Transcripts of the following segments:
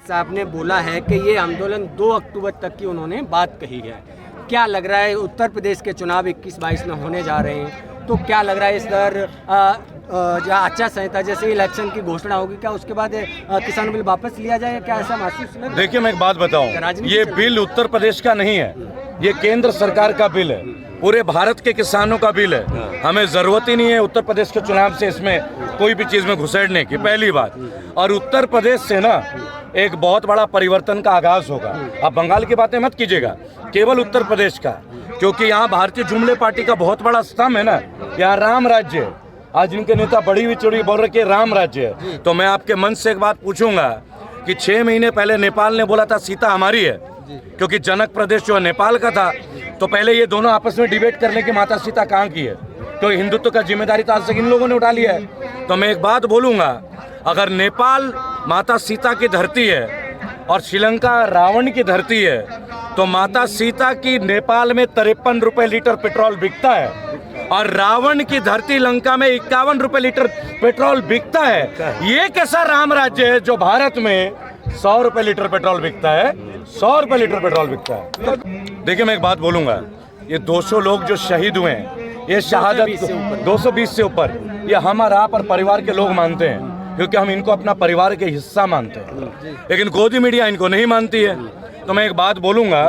साहब ने बोला है कि ये आंदोलन 2 अक्टूबर तक की उन्होंने बात कही है। क्या लग रहा है, उत्तर प्रदेश के चुनाव 21-22 में होने जा रहे हैं, तो क्या लग रहा है इस दर आचार संहिता जैसे इलेक्शन की घोषणा होगी, क्या उसके बाद किसान बिल वापस लिया जाएगा, क्या ऐसा महसूस नहीं? देखिए, मैं एक बात बताऊं, ये बिल उत्तर प्रदेश का नहीं है, ये केंद्र सरकार का बिल है, पूरे भारत के किसानों का बिल है। हमें जरूरत ही नहीं है उत्तर प्रदेश के चुनाव से इसमें कोई भी चीज में घुसेड़ने की, पहली बात। और उत्तर प्रदेश से ना एक बहुत बड़ा परिवर्तन का आगाज होगा। आप बंगाल की बातें मत कीजिएगा, केवल उत्तर प्रदेश का, क्योंकि यहाँ भारतीय जुमले पार्टी का बहुत बड़ा स्तंभ है ना, यहाँ राम राज्य है। आज इनके नेता बड़ी हुई चोरी बोल रहे कि राम राज्य है। तो मैं आपके मन से एक बात पूछूंगा कि 6 महीने पहले नेपाल ने बोला था सीता हमारी है, क्योंकि जनक प्रदेश जो नेपाल का था, तो पहले ये दोनों आपस में डिबेट कर ले कि माता सीता कहाँ की है, तो हिंदुत्व का जिम्मेदारी तो आज तक इन लोगों ने उठा लिया है। तो मैं एक बात बोलूंगा, अगर नेपाल माता सीता की धरती है और श्रीलंका रावण की धरती है, तो माता सीता की नेपाल में 53 रुपए लीटर पेट्रोल बिकता है और रावण की धरती लंका में 51 रुपए लीटर पेट्रोल बिकता है। ये कैसा राम राज्य है जो भारत में 100 रुपए लीटर पेट्रोल बिकता है, 100 रुपए लीटर पेट्रोल बिकता है। देखिए, मैं एक बात बोलूंगा, ये 200 लोग जो शहीद हुए हैं, ये शहादत 220 से ऊपर, ये हम और आप और परिवार के लोग मानते हैं, क्योंकि हम इनको अपना परिवार के हिस्सा मानते हैं, लेकिन गोदी मीडिया इनको नहीं मानती है। तो मैं एक बात बोलूंगा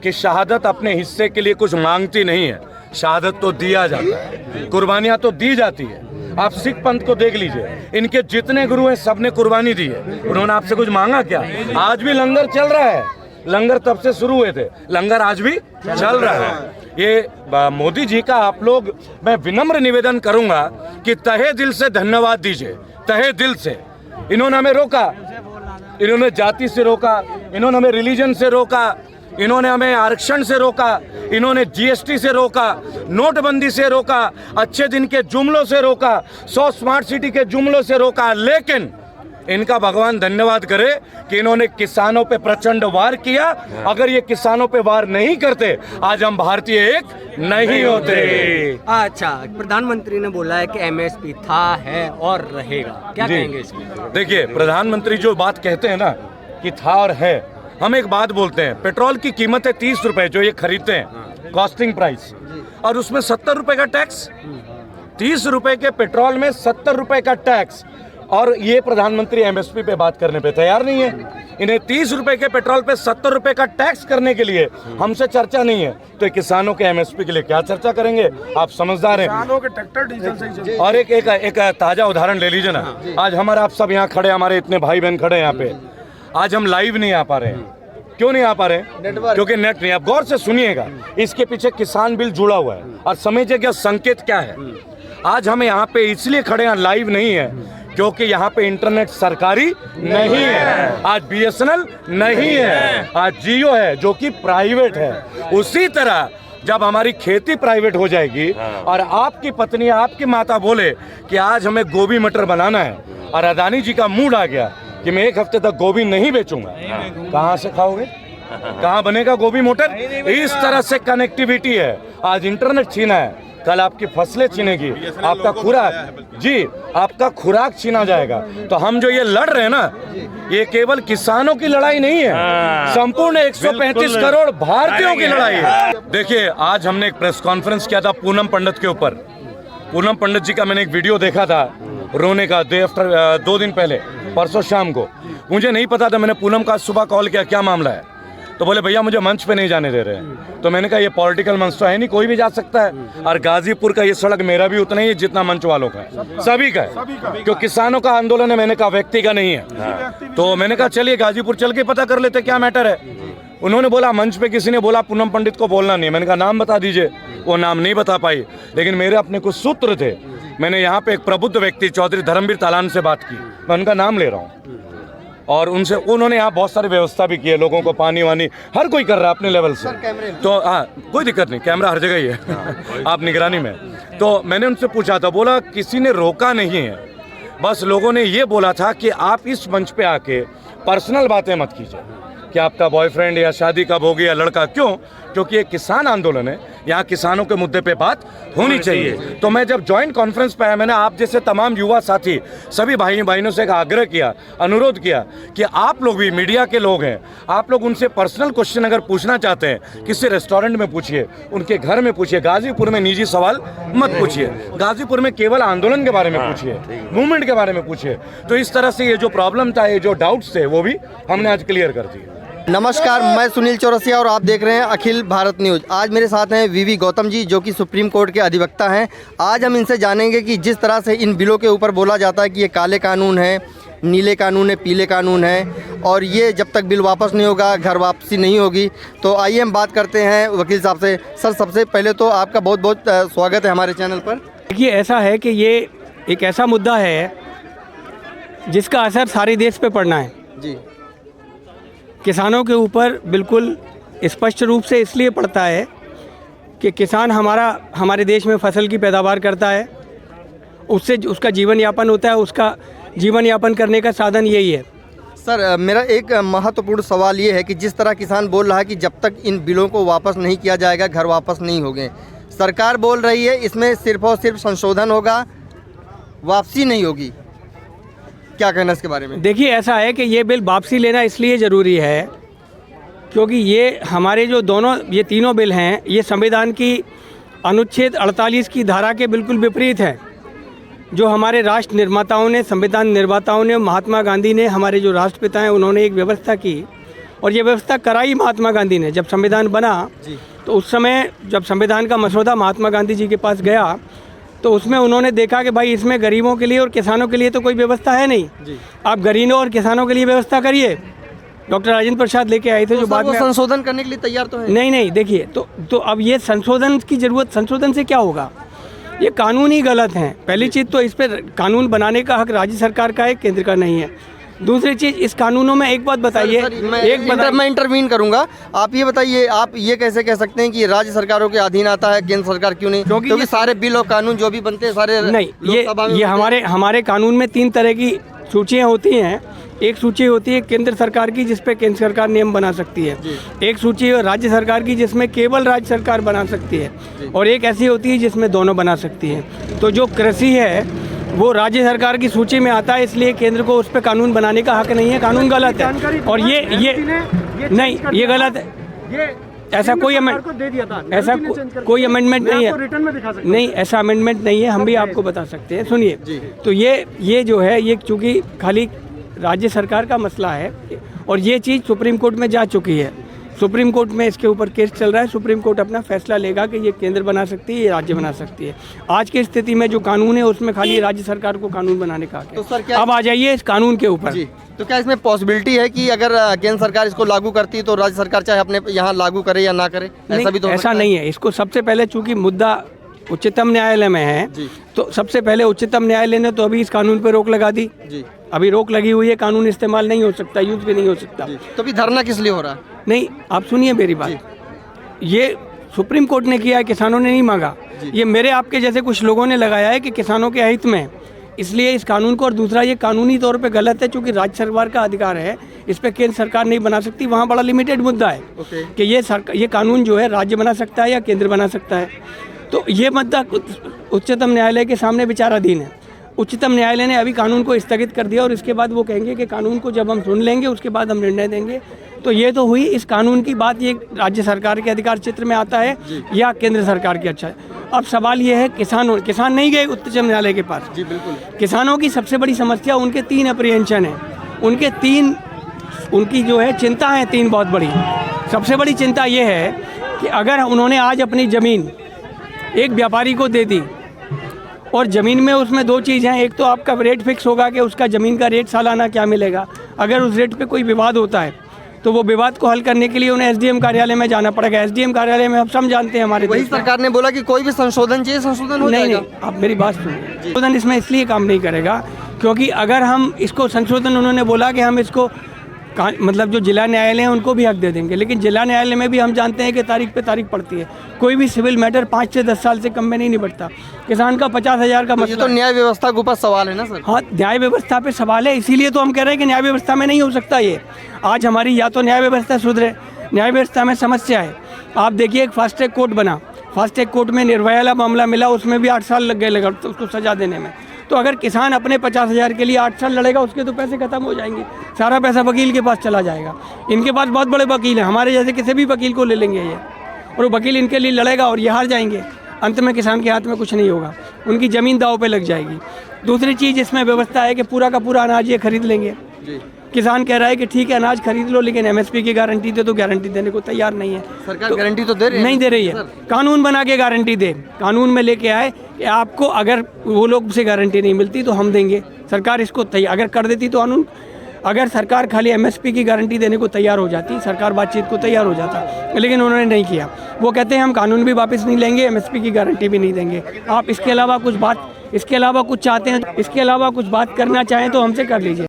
कि शहादत अपने हिस्से के लिए कुछ मांगती नहीं है, शहादत तो दिया जाता है, कुर्बानियां तो दी जाती है। आप सिख पंथ को देख लीजिए, इनके जितने गुरु हैं सबने कुर्बानी दी है, उन्होंने आपसे कुछ मांगा क्या? आज भी लंगर चल रहा है, लंगर तब से शुरू हुए थे, लंगर आज भी चल रहा है। ये मोदी जी का आप लोग, मैं विनम्र निवेदन करूंगा कि तहे दिल से धन्यवाद दीजिए, तहे दिल से। इन्होंने हमें रोका, इन्होंने जाति से रोका, इन्होंने हमें रिलीजन से रोका, इन्होंने हमें आरक्षण से रोका, इन्होंने जीएसटी से रोका, नोटबंदी से रोका, अच्छे दिन के जुमलों से रोका, 100 स्मार्ट सिटी के जुमलों से रोका, लेकिन इनका भगवान धन्यवाद करे कि इन्होंने किसानों पे प्रचंड वार किया। अगर ये किसानों पे वार नहीं करते, आज हम भारतीय एक नहीं होते। अच्छा, प्रधानमंत्री ने बोला है कि एमएसपी था, है और रहेगा, क्या कहेंगे इसमें? देखिए, प्रधानमंत्री जो बात कहते हैं ना कि था और है, हम एक बात बोलते हैं, पेट्रोल की कीमत है 30 रुपए जो ये खरीदते हैं, कॉस्टिंग प्राइस, और उसमें 70 रुपए का टैक्स, 30 रुपए के पेट्रोल में 70 रुपए का टैक्स, और ये प्रधानमंत्री एमएसपी पे बात करने पे तैयार नहीं है। इन्हें 30 रुपए के पेट्रोल पे 70 रुपए का टैक्स करने के लिए हमसे चर्चा नहीं है, तो किसानों के एमएसपी के लिए क्या चर्चा करेंगे? आप समझदार हैं। किसानों के ट्रैक्टर डीजल से और एक ताजा उदाहरण ले लीजिए ना, आज हमारे आप सब यहाँ खड़े, हमारे इतने भाई बहन खड़े यहाँ पे, आज हम लाइव नहीं आ पा रहे हैं। क्यों नहीं आ पा रहे हैं? क्योंकि नेट नहीं। आप गौर से सुनिएगा, इसके पीछे किसान बिल जुड़ा हुआ है, और समझिए संकेत क्या है। आज हम यहाँ पे इसलिए खड़े हैं, लाइव नहीं है, क्योंकि यहाँ पे इंटरनेट सरकारी नहीं है, आज बीएसएनएल नहीं है, आज जियो है जो कि प्राइवेट है। उसी तरह जब हमारी खेती प्राइवेट हो जाएगी और आपकी पत्नी, आपकी माता बोले कि आज हमें गोभी मटर बनाना है, और अदानी जी का मूड आ गया कि मैं 1 हफ्ते तक गोभी नहीं बेचूंगा, कहाँ से खाओगे? कहाँ बनेगा गोभी मटर? इस तरह से कनेक्टिविटी है। आज इंटरनेट छीना है, कल आपकी फसलें छीनेगी, आपका खुराक, जी आपका खुराक छीना जाएगा। तो हम जो ये लड़ रहे हैं ना, ये केवल किसानों की लड़ाई नहीं है, संपूर्ण 135 करोड़ भारतीयों की लड़ाई है। देखिए, आज हमने एक प्रेस कॉन्फ्रेंस किया था पूनम पंडित के ऊपर। पूनम पंडित जी का मैंने एक वीडियो देखा था रोने का, 2 दिन पहले, परसों शाम को। मुझे नहीं पता था, मैंने पूनम का सुबह कॉल किया, क्या मामला है? तो बोले भैया मुझे मंच पे नहीं जाने दे रहे हैं। तो मैंने कहा ये पॉलिटिकल मंच तो है नहीं, कोई भी जा सकता है, और गाजीपुर का ये सड़क मेरा भी उतना ही है जितना मंच वालों का है, सभी का है, क्योंकि किसानों का आंदोलन है। मैंने कहा व्यक्ति का नहीं है। तो मैंने कहा चलिए गाजीपुर चल के पता कर लेते क्या मैटर है। उन्होंने बोला, मंच पे किसी ने बोला पूनम पंडित को बोलना नहीं। मैंने कहा नाम बता दीजिए, वो नाम नहीं बता पाई, लेकिन मेरे अपने कुछ सूत्र थे। मैंने यहाँ पे एक प्रबुद्ध व्यक्ति चौधरी धर्मवीर तालान से बात की, मैं उनका नाम ले रहा हूँ, और उनसे उन्होंने यहाँ बहुत सारी व्यवस्था भी की है, लोगों को पानी वानी हर कोई कर रहा है अपने लेवल से। तो हाँ, कोई दिक्कत नहीं, कैमरा हर जगह ही है आप निगरानी में। तो मैंने उनसे पूछा था, बोला किसी ने रोका नहीं है, बस लोगों ने ये बोला था कि आप इस मंच पे आके पर्सनल बातें मत कीजिए कि आपका बॉयफ्रेंड या शादी कब होगी या लड़का। क्यों? क्योंकि ये किसान आंदोलन है, यहाँ किसानों के मुद्दे पे बात होनी चाहिए। तो मैं जब ज्वाइंट कॉन्फ्रेंस पे आया, मैंने आप जैसे तमाम युवा साथी सभी भाई बहनों से एक आग्रह किया, अनुरोध किया कि आप लोग भी मीडिया के लोग हैं, आप लोग उनसे पर्सनल क्वेश्चन अगर पूछना चाहते हैं, किसी रेस्टोरेंट में पूछिए, उनके घर में पूछिए, गाजीपुर में निजी सवाल मत पूछिए, गाजीपुर में केवल आंदोलन के बारे में पूछिए, मूवमेंट के बारे में पूछिए। तो इस तरह से ये जो प्रॉब्लम था, ये जो डाउट्स थे, वो भी हमने आज क्लियर कर दिए। नमस्कार, मैं सुनील चौरसिया और आप देख रहे हैं अखिल भारत न्यूज़। आज मेरे साथ हैं वीवी गौतम जी, जो कि सुप्रीम कोर्ट के अधिवक्ता हैं। आज हम इनसे जानेंगे कि जिस तरह से इन बिलों के ऊपर बोला जाता है कि ये काले कानून है, नीले कानून है, पीले कानून है, और ये जब तक बिल वापस नहीं होगा घर वापसी नहीं होगी। तो आइए हम बात करते हैं वकील साहब से। सर, सबसे पहले तो आपका बहुत बहुत स्वागत है हमारे चैनल पर। देखिए, ऐसा है कि ये एक ऐसा मुद्दा है जिसका असर सारे देश पे पड़ना है जी। किसानों के ऊपर बिल्कुल स्पष्ट रूप से इसलिए पड़ता है कि किसान हमारे देश में फसल की पैदावार करता है, उससे उसका जीवन यापन होता है, उसका जीवन यापन करने का साधन यही है। सर, मेरा एक महत्वपूर्ण सवाल ये है कि जिस तरह किसान बोल रहा है कि जब तक इन बिलों को वापस नहीं किया जाएगा घर वापस नहीं होंगे। सरकार बोल रही है इसमें सिर्फ और सिर्फ संशोधन होगा, वापसी नहीं होगी। क्या कहना इसके बारे में? देखिए, ऐसा है कि ये बिल वापसी लेना इसलिए ज़रूरी है क्योंकि ये हमारे जो ये तीनों बिल हैं, ये संविधान की अनुच्छेद 48 की धारा के बिल्कुल विपरीत है। जो हमारे राष्ट्र निर्माताओं ने, संविधान निर्माताओं ने, महात्मा गांधी ने, हमारे जो राष्ट्रपिता हैं, उन्होंने एक व्यवस्था की और ये व्यवस्था कराई महात्मा गांधी ने। जब संविधान बना तो उस समय जब संविधान का मसौदा महात्मा गांधी जी के पास गया तो उसमें उन्होंने देखा कि भाई इसमें गरीबों के लिए और किसानों के लिए तो कोई व्यवस्था है नहीं जी। आप गरीबों और किसानों के लिए व्यवस्था करिए। डॉक्टर राजेंद्र प्रसाद लेके आए थे, जो बाद में संशोधन करने के लिए तैयार तो है। नहीं, देखिए, तो अब ये संशोधन की ज़रूरत, संशोधन से क्या होगा? ये कानून ही गलत हैं। पहली चीज़ तो इस पर कानून बनाने का हक राज्य सरकार का है, केंद्र का नहीं है। दूसरी चीज़, इस कानूनों में एक बात बताइए, मैं इंटरवीन करूंगा। आप ये बताइए, आप ये कैसे कह सकते हैं कि राज्य सरकारों के अधीन आता है, केंद्र सरकार क्यों नहीं? क्योंकि सारे बिल और कानून जो भी बनते हैं सारे नहीं, ये हमारे कानून में 3 तरह की सूचियाँ होती हैं। एक सूची होती है केंद्र सरकार की, जिस पे केंद्र सरकार नियम बना सकती है। एक सूची है राज्य सरकार की, जिसमें केवल राज्य सरकार बना सकती है, और एक ऐसी होती है जिसमें दोनों बना सकती है। तो जो कृषि है वो राज्य सरकार की सूची में आता है, इसलिए केंद्र को उस पर कानून बनाने का हक नहीं है। कानून गलत है और ये नहीं, ये गलत है। ऐसा कोई कोई अमेंडमेंट नहीं है। नहीं, ऐसा अमेंडमेंट नहीं है, हम भी आपको बता सकते हैं। सुनिए, तो ये जो है, ये चूँकि खाली राज्य सरकार का मसला है और ये चीज़ सुप्रीम कोर्ट में जा चुकी है। सुप्रीम कोर्ट में इसके ऊपर केस चल रहा है। सुप्रीम कोर्ट अपना फैसला लेगा कि ये केंद्र बना सकती है, ये राज्य बना सकती है। आज की स्थिति में जो कानून है उसमें खाली राज्य सरकार को कानून बनाने का हक है। तो सर, क्या अब आ जाइए इस कानून के ऊपर। तो क्या इसमें पॉसिबिलिटी है कि अगर केंद्र सरकार इसको लागू करती है तो राज्य सरकार चाहे अपने यहाँ लागू करे या ना करे? ऐसा भी तो ऐसा नहीं है। इसको सबसे पहले, चूंकि मुद्दा उच्चतम न्यायालय में है, तो सबसे पहले उच्चतम न्यायालय ने तो अभी इस कानून पर रोक लगा दी जी। अभी रोक लगी हुई है, कानून इस्तेमाल नहीं हो सकता, यूज भी नहीं हो सकता। तो अभी धरना किस लिए हो रहा? नहीं, आप सुनिए मेरी बात। ये सुप्रीम कोर्ट ने किया है, किसानों ने नहीं मांगा। ये मेरे आपके जैसे कुछ लोगों ने लगाया है कि किसानों के हित में, इसलिए इस कानून को। और दूसरा, ये कानूनी तौर पे गलत है, क्योंकि राज्य सरकार का अधिकार है, इस पर केंद्र सरकार नहीं बना सकती। वहाँ बड़ा लिमिटेड मुद्दा है कि ये कानून जो है राज्य बना सकता है या केंद्र बना सकता है। तो ये मुद्दा उच्चतम न्यायालय के सामने विचाराधीन है। उच्चतम न्यायालय ने अभी कानून को स्थगित कर दिया और इसके बाद वो कहेंगे कि कानून को जब हम सुन लेंगे उसके बाद हम निर्णय देंगे। तो ये तो हुई इस कानून की बात, ये राज्य सरकार के अधिकार क्षेत्र में आता है या केंद्र सरकार की। अच्छा, अब सवाल ये है, किसान नहीं गए उच्चतम न्यायालय के पास। जी बिल्कुल। किसानों की सबसे बड़ी समस्या उनके 3 अप्रीहेंशन है, उनकी जो है चिंता है 3 बहुत बड़ी। सबसे बड़ी चिंता ये है कि अगर उन्होंने आज अपनी ज़मीन एक व्यापारी को दे दी, और ज़मीन में उसमें 2 चीज़ हैं, एक तो आपका रेट फिक्स होगा कि उसका ज़मीन का रेट सालाना क्या मिलेगा। अगर उस रेट पे कोई विवाद होता है तो वो विवाद को हल करने के लिए उन्हें एसडीएम कार्यालय में जाना पड़ेगा। एसडीएम कार्यालय में हम जानते हैं हमारे वही सरकार ने बोला कि कोई भी संशोधन चाहिए, संशोधन हो जाएगा। नहीं, आप मेरी बात सुनिए। संशोधन इसमें इसलिए काम नहीं करेगा क्योंकि अगर हम इसको संशोधन, उन्होंने बोला कि हम इसको मतलब जो जिला न्यायालय हैं उनको भी हक दे देंगे, लेकिन जिला न्यायालय में भी हम जानते हैं कि तारीख पे तारीख पड़ती है। कोई भी सिविल मैटर 5 से 10 साल से कम में नहीं निपटता। किसान का 50,000 का मसला, तो न्याय व्यवस्था के ऊपर सवाल है ना सर? हाँ, न्याय व्यवस्था पे सवाल है, इसीलिए तो हम कह रहे हैं कि न्याय व्यवस्था में नहीं हो सकता ये। आज हमारी या तो न्याय व्यवस्था सुधरे, न्याय व्यवस्था में समस्या है। आप देखिए, एक फास्ट ट्रैक कोर्ट बना, फास्ट ट्रैक कोर्ट में निर्भया वाला मामला मिला, उसमें भी 8 साल लग गए लगा तो उसको सज़ा देने में। तो अगर किसान अपने 50,000 के लिए 8 साल लड़ेगा, उसके तो पैसे खत्म हो जाएंगे, सारा पैसा वकील के पास चला जाएगा। इनके पास बहुत बड़े वकील हैं, हमारे जैसे किसी भी वकील को ले लेंगे ये, और वो वकील इनके लिए लड़ेगा और ये हार जाएंगे। अंत में किसान के हाथ में कुछ नहीं होगा, उनकी ज़मीन दाव पे लग जाएगी। दूसरी चीज़ इसमें व्यवस्था है कि पूरा का पूरा अनाज ये खरीद लेंगे। किसान कह रहा है कि ठीक है अनाज खरीद लो, लेकिन एमएसपी की गारंटी दे, तो गारंटी देने को तैयार नहीं है। सरकार गारंटी तो दे रही है? नहीं दे रही है। कानून बना के गारंटी दे, कानून में लेके आए कि आपको अगर वो लोग से गारंटी नहीं मिलती तो हम देंगे। सरकार इसको तैयार अगर कर देती तो कानून, अगर सरकार खाली एमएसपी की गारंटी देने को तैयार हो जाती, सरकार बातचीत को तैयार हो जाता, लेकिन उन्होंने नहीं किया। वो कहते हैं हम कानून भी वापस नहीं लेंगे, एमएसपी की गारंटी भी नहीं देंगे। आप इसके अलावा कुछ बात, इसके अलावा कुछ चाहते हैं, इसके अलावा कुछ बात करना चाहें तो हमसे कर लीजिए।